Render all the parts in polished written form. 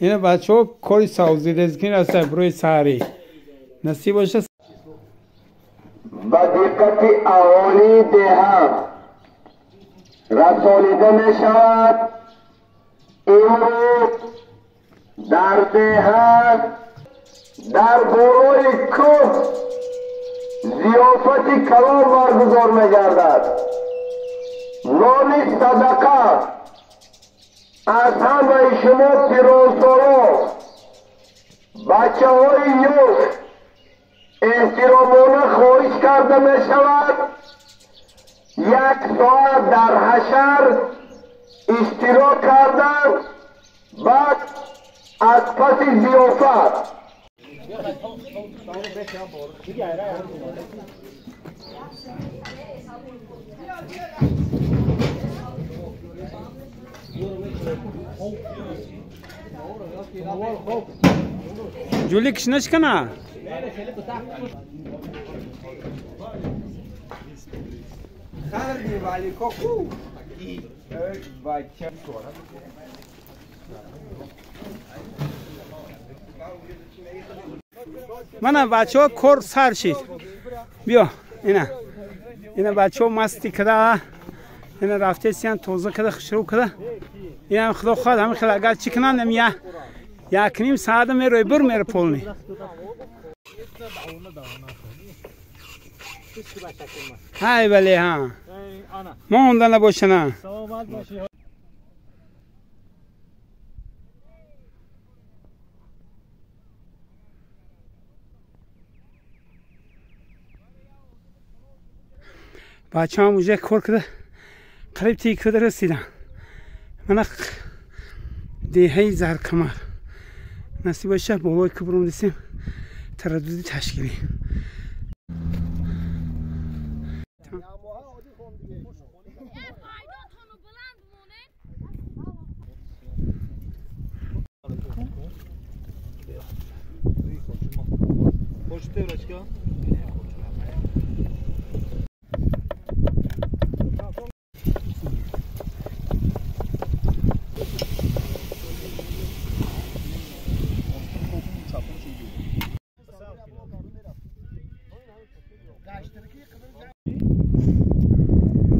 اینا بچه ها کاری سازی رزگین هست بروی سهری نصیب باشه. با دقت اهالی دهه رسانیده می شود. امروز در دهه در گروه کوه ضیافت کلان برگزار می گردد. نام صدقه از همه شما پیرانسالان بچه های یوش احترامانه خواهش کرده می شود 1 ساعت در حشر اشتراک کردن. بعد از پس ضیافت جولی کشنش کنه خردی ولی کوکو بچه من بچه ها کور سر شید بیا اینا بچه ها مستی کده اینا رفته سیان توزه کده خشرو کده اینا خدا خواهد همین خیلی اگر چی کنن نمیه 1.5 ساعت میره بر میره پولنی های بله ها مونده نباشه نه بچه هم اونجا کار کرده قریب تیکه رسیدن. من دهه زرکمر نصیب باشه بالای که برون رسیم ترددی تشکیلی.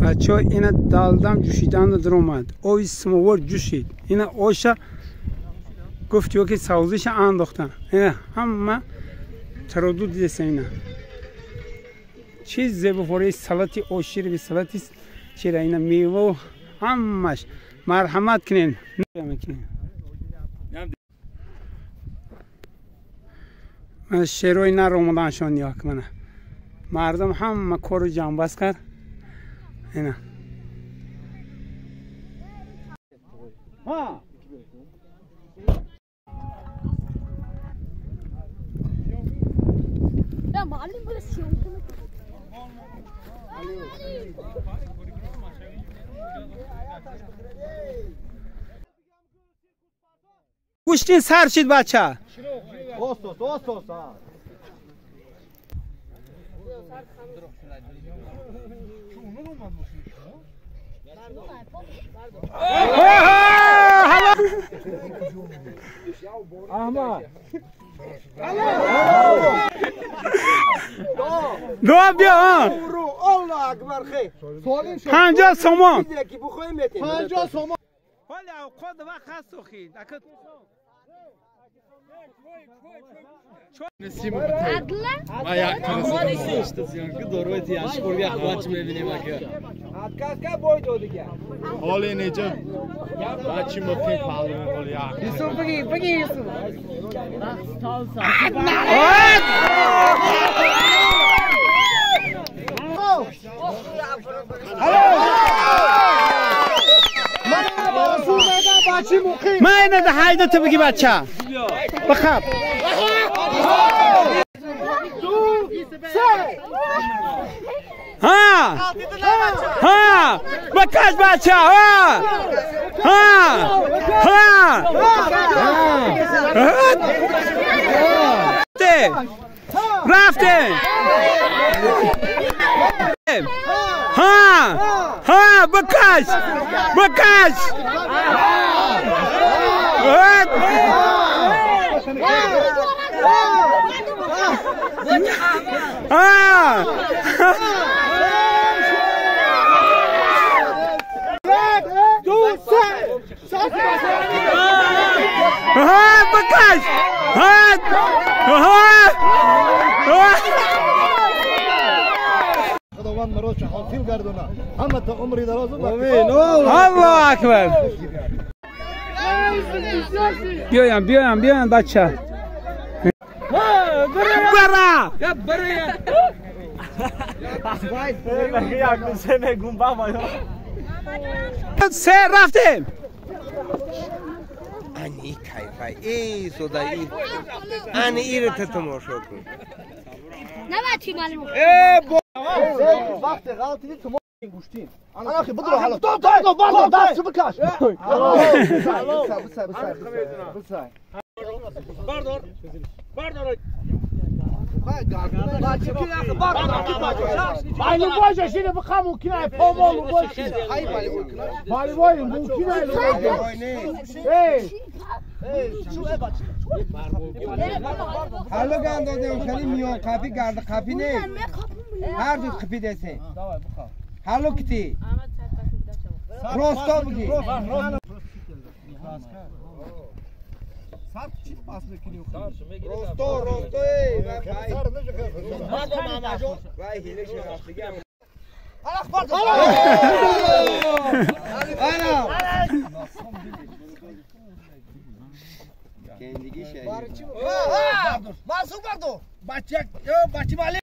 بچه ها اینا دالدم جوشیدن در اومد اوی سموور جوشید اینا اوشا گفت که سازش انداختن اینا همه تردد دیدست. اینا چیز بخوری سلاتی اوشیر بی سلاتی چرا اینا میوه همش مرحمت کنین نمیکنین. من شیروی نر اومدن شون نیاک منه مردم همه کارو جنبست کرد. اینا ها Ya معلم بس شو گوشتین سر شید بچه احمد دو بیا الله اکبر خیر 50 سومان 50 سومان ولی اوقات وقت هست خید ما یک تنسیشت زیانگی دروی تیاش کوری اخوات میبینیم اگه که باید دو دیگه حالی نیجا بچی مفید پالون حالی یوسف بگی یوسف من اینه ده حیده تو بگی بچه بخب ها ها بکش بچه ها رفته ها بکش بکش خداوند مرا چه حاصل گردونه همه تا عمری دراز و الله اکبر بیاین بچه برا سه رفتیم انی کیفه ای صدایی انی ایره تماشا کن نباتی معلوم وقت غلطی تو ما گوشتیم انا اخي بدرو حالا تو بالا دست بکش بردار باید باشه شیره بخمون کنه پامالو باشه باید ممکنه حالا گنداده خیلی میان قپی گرد قپی نه هر دو قپی دسته حالا کتی راستا بگی راستا ای وای هیله شرفتگی انا kendigi şey. Masuk bardo. Bachak yo bachi mali.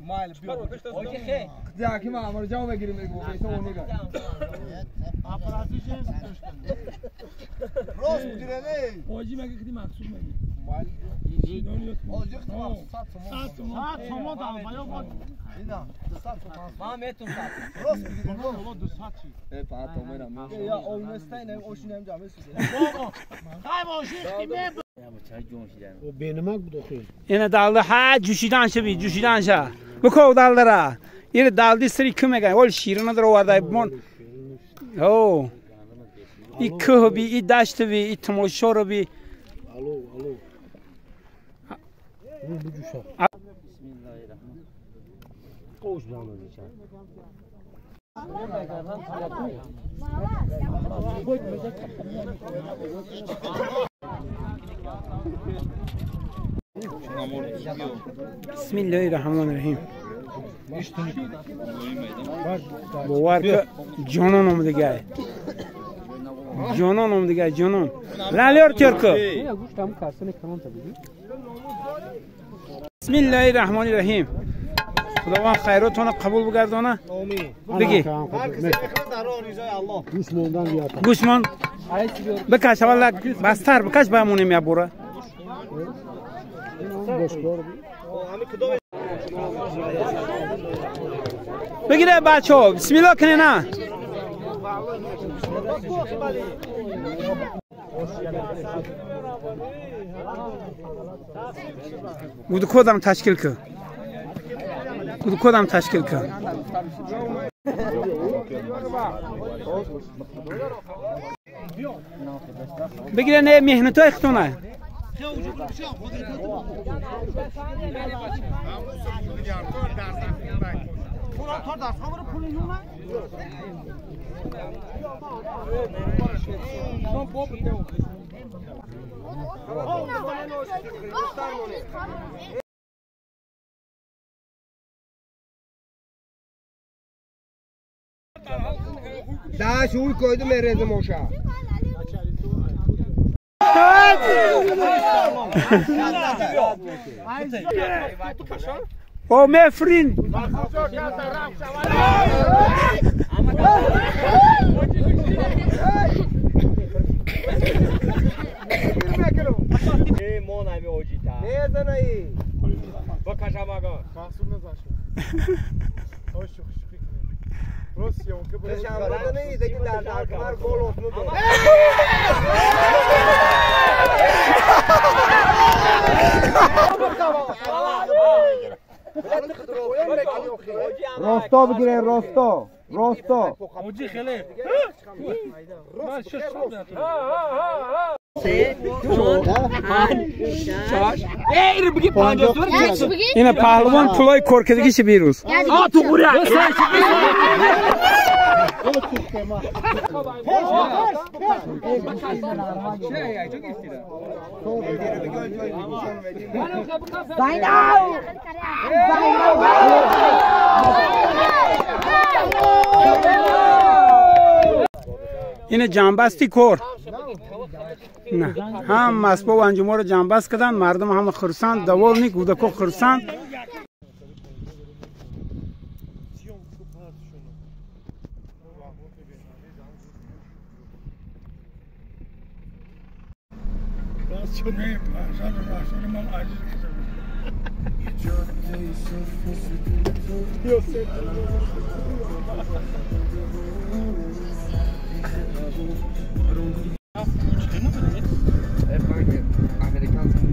Mal biyo. Oke khe. Zaki ma amar jao begiri mego beso onega. Aparatı şey. Roz direne. Hoji mege kidi maksud mege. Mal. Oji tamam. Sat somo da bayo bad. Ina. Sat somo. Ma metum sat. Roz direne. Ola do sati. Pa tomera. Ya olmestayne oşinem camesi. Baba. Kayboşi kime o beğenmek bu dokuyor. Yine daldı ha cüşiden şebi cüşiden şa. Bu kov daldıra. Yine daldı seri kime gel. Ol şiirine de orada mon. Oh. İ kıh bi, i daştı bi, i tmoşor bi. Alo. Bu cüşa. Bismillahirrahmanirrahim. Koş lan öyle çay. Bismillahirrahmanirrahim. Bu var ki canan omdu gel. Canan omdu gel canan. Lalıyor Türk'ü. Bismillahirrahmanirrahim. Xudovand xayratona qabul bigardona. Amin. Begi. Herkese ekran daro rizay Allah. Düşmandan bir atak. Gusman. Bikash valla bastar bikash bamunim ya bura. Boşkor. Ami kdo Begire bacho. Bismillah kine na. Budu kodam tashkil kı. Budu kodam tashkil kı. Begire ne mehneto ikhtona. Daş uy koydum erezim oşa. Oh my friend. Ey monay mi ojita. Ne zanayı? Bak kaşamaga. Mahsumda zaşın. Hoş. Rusya o kadar. Yaşamada ne idi ki derdar gol olsun. Rosto bigire rosto. Hoji khale. اینا پهلوان پلای کرکدگیش بیروز تو قوری اینه جنبستی کور نه هم مسبا و انجمه رو جنبست کردن مردم هم خرسان دوال نی کودکو خرسان Amerikaanse.